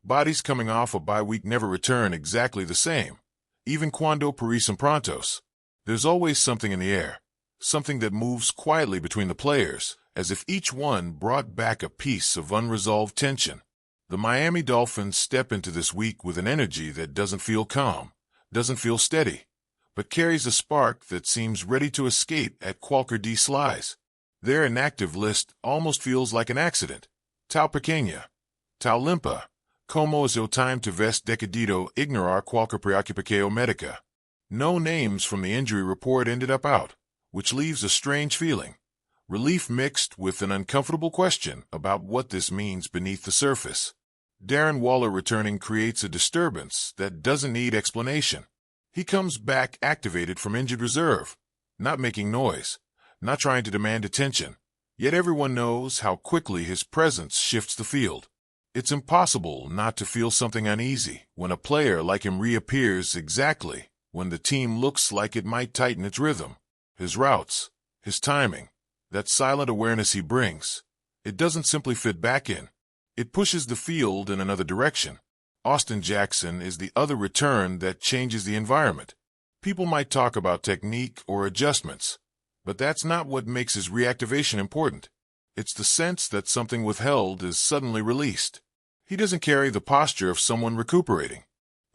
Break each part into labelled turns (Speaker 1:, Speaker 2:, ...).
Speaker 1: Bodies coming off a bye week never return exactly the same, even cuando parecen prontos. There's always something in the air, something that moves quietly between the players, as if each one brought back a piece of unresolved tension. The Miami Dolphins step into this week with an energy that doesn't feel calm, doesn't feel steady, but carries a spark that seems ready to escape at cualquier deslize. Their inactive list almost feels like an accident. Tal pequeña, tal limpa, como es el time to vest decidido ignorar cualquier preocupación médica. No names from the injury report ended up out, which leaves a strange feeling. Relief mixed with an uncomfortable question about what this means beneath the surface. Darren Waller returning creates a disturbance that doesn't need explanation. He comes back activated from injured reserve, not making noise, not trying to demand attention, yet everyone knows how quickly his presence shifts the field. It's impossible not to feel something uneasy when a player like him reappears exactly when the team looks like it might tighten its rhythm. His routes, his timing, that silent awareness he brings, it doesn't simply fit back in. It pushes the field in another direction. Austin Jackson is the other return that changes the environment. People might talk about technique or adjustments, but that's not what makes his reactivation important. It's the sense that something withheld is suddenly released. He doesn't carry the posture of someone recuperating.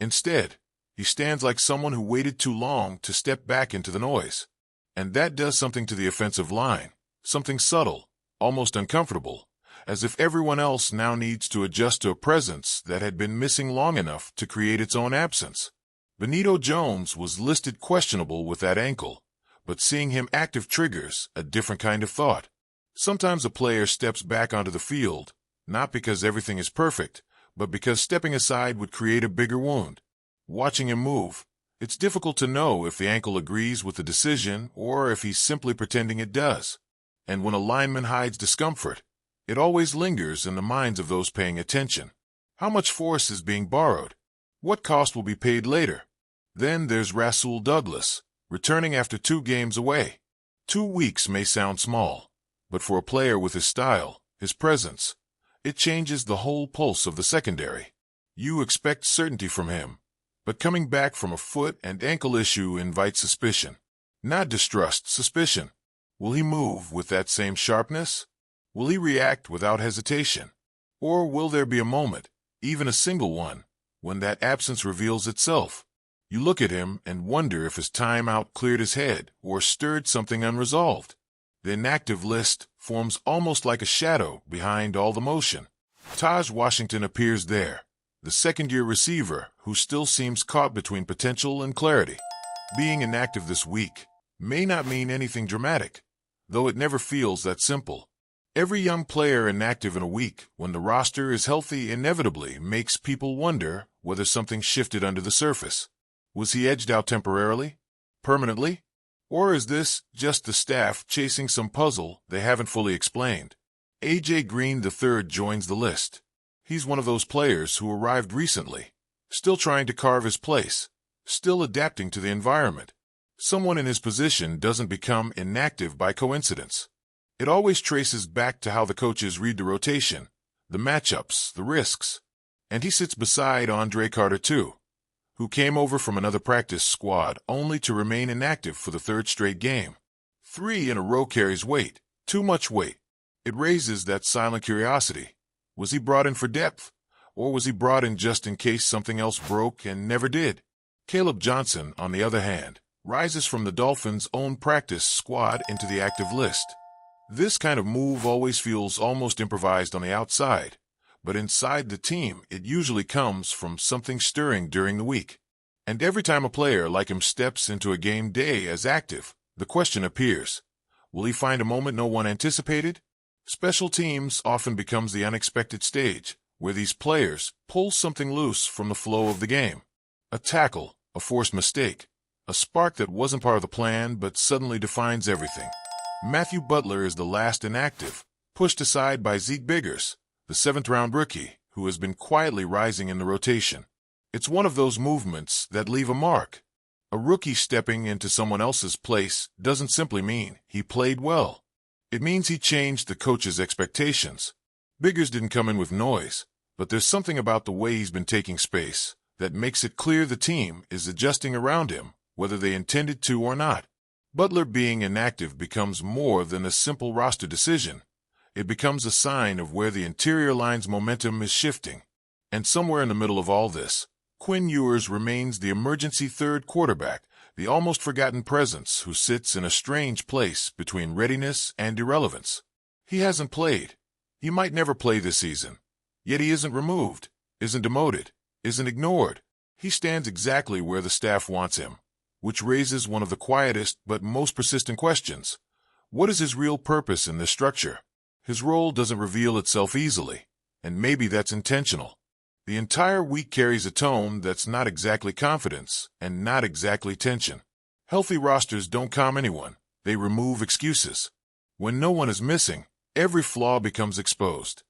Speaker 1: Instead, he stands like someone who waited too long to step back into the noise. And that does something to the offensive line, something subtle, almost uncomfortable, as if everyone else now needs to adjust to a presence that had been missing long enough to create its own absence. Benito Jones was listed questionable with that ankle, but seeing him active triggers a different kind of thought. Sometimes a player steps back onto the field, not because everything is perfect, but because stepping aside would create a bigger wound. Watching him move, it's difficult to know if the ankle agrees with the decision or if he's simply pretending it does. And when a lineman hides discomfort, it always lingers in the minds of those paying attention. How much force is being borrowed? What cost will be paid later? Then there's Rasul Douglas, returning after 2 games away. 2 weeks may sound small, but for a player with his style, his presence, it changes the whole pulse of the secondary. You expect certainty from him, but coming back from a foot and ankle issue invites suspicion. Not distrust, suspicion. Will he move with that same sharpness? Will he react without hesitation? Or will there be a moment, even a single one, when that absence reveals itself? You look at him and wonder if his timeout cleared his head or stirred something unresolved. The inactive list forms almost like a shadow behind all the motion. Taj Washington appears there, the second-year receiver who still seems caught between potential and clarity. Being inactive this week may not mean anything dramatic, though it never feels that simple. Every young player inactive in a week when the roster is healthy inevitably makes people wonder whether something shifted under the surface. Was he edged out temporarily? Permanently? Or is this just the staff chasing some puzzle they haven't fully explained? A.J. Green III joins the list. He's one of those players who arrived recently, still trying to carve his place, still adapting to the environment. Someone in his position doesn't become inactive by coincidence. It always traces back to how the coaches read the rotation, the matchups, the risks. And he sits beside Andre Carter II, who came over from another practice squad only to remain inactive for the 3rd straight game. 3 in a row carries weight, too much weight. It raises that silent curiosity. Was he brought in for depth, or was he brought in just in case something else broke and never did? Caleb Johnson, on the other hand, rises from the Dolphins' own practice squad into the active list. This kind of move always feels almost improvised on the outside, but inside the team it usually comes from something stirring during the week. And every time a player like him steps into a game day as active, the question appears, will he find a moment no one anticipated? Special teams often becomes the unexpected stage, where these players pull something loose from the flow of the game. A tackle, a forced mistake, a spark that wasn't part of the plan but suddenly defines everything. Matthew Butler is the last inactive, pushed aside by Zeke Biggers, the 7th-round rookie, who has been quietly rising in the rotation. It's one of those movements that leave a mark. A rookie stepping into someone else's place doesn't simply mean he played well. It means he changed the coach's expectations. Biggers didn't come in with noise, But there's something about the way he's been taking space that makes it clear the team is adjusting around him, whether they intended to or not. Butler being inactive becomes more than a simple roster decision. It becomes a sign of where the interior line's momentum is shifting. And somewhere in the middle of all this, Quinn Ewers remains the emergency third quarterback, the almost forgotten presence who sits in a strange place between readiness and irrelevance. He hasn't played. He might never play this season. Yet he isn't removed, isn't demoted, isn't ignored. He stands exactly where the staff wants him, which raises one of the quietest but most persistent questions. What is his real purpose in this structure? His role doesn't reveal itself easily, and maybe that's intentional. The entire week carries a tone that's not exactly confidence and not exactly tension. Healthy rosters don't calm anyone. They remove excuses. When no one is missing, every flaw becomes exposed.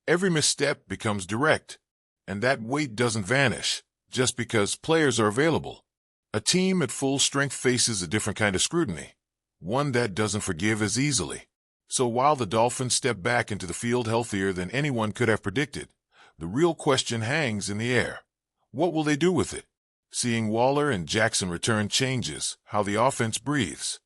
Speaker 1: Every misstep becomes direct. And that weight doesn't vanish just because players are available. A team at full strength faces a different kind of scrutiny, one that doesn't forgive as easily. So while the Dolphins step back into the field healthier than anyone could have predicted, the real question hangs in the air. What will they do with it? Seeing Waller and Jackson return changes how the offense breathes.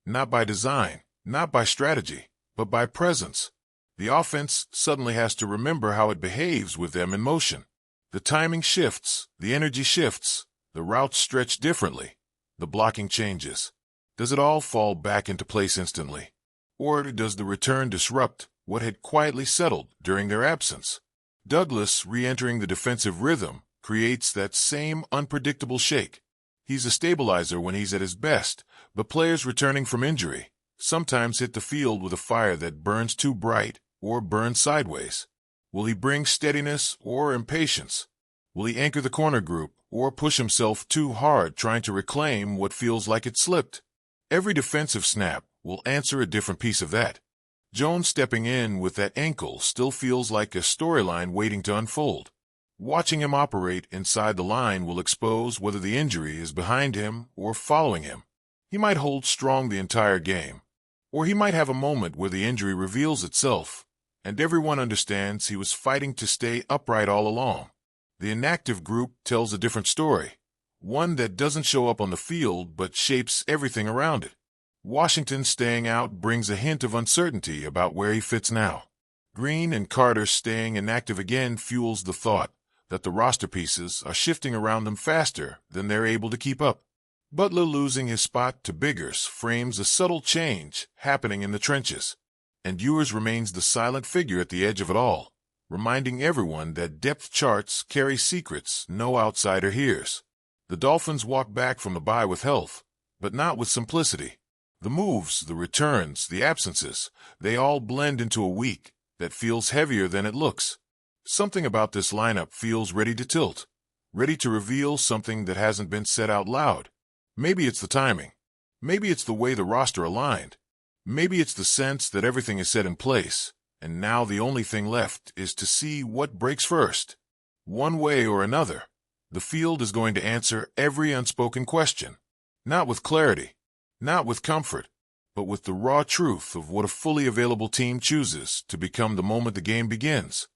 Speaker 1: Not by design, not by strategy, but by presence. The offense suddenly has to remember how it behaves with them in motion. The timing shifts, the energy shifts, the routes stretch differently, the blocking changes. Does it all fall back into place instantly? Or does the return disrupt what had quietly settled during their absence? Douglas re-entering the defensive rhythm creates that same unpredictable shake. He's a stabilizer when he's at his best, but players returning from injury sometimes hit the field with a fire that burns too bright or burns sideways. Will he bring steadiness or impatience? Will he anchor the corner group or push himself too hard trying to reclaim what feels like it slipped? Every defensive snap will answer a different piece of that. Jones stepping in with that ankle still feels like a storyline waiting to unfold. Watching him operate inside the line will expose whether the injury is behind him or following him. He might hold strong the entire game, or he might have a moment where the injury reveals itself, and everyone understands he was fighting to stay upright all along. The inactive group tells a different story, one that doesn't show up on the field but shapes everything around it. Washington staying out brings a hint of uncertainty about where he fits now. Green and Carter staying inactive again fuels the thought that the roster pieces are shifting around them faster than they're able to keep up. Butler losing his spot to Biggers frames a subtle change happening in the trenches, and Ewers remains the silent figure at the edge of it all, reminding everyone that depth charts carry secrets no outsider hears. The Dolphins walk back from the bye with health, but not with simplicity. The moves, the returns, the absences, they all blend into a week that feels heavier than it looks. Something about this lineup feels ready to tilt, ready to reveal something that hasn't been said out loud. Maybe it's the timing. Maybe it's the way the roster aligned. Maybe it's the sense that everything is set in place, and now the only thing left is to see what breaks first. One way or another, the field is going to answer every unspoken question. Not with clarity, not with comfort, but with the raw truth of what a fully available team chooses to become the moment the game begins.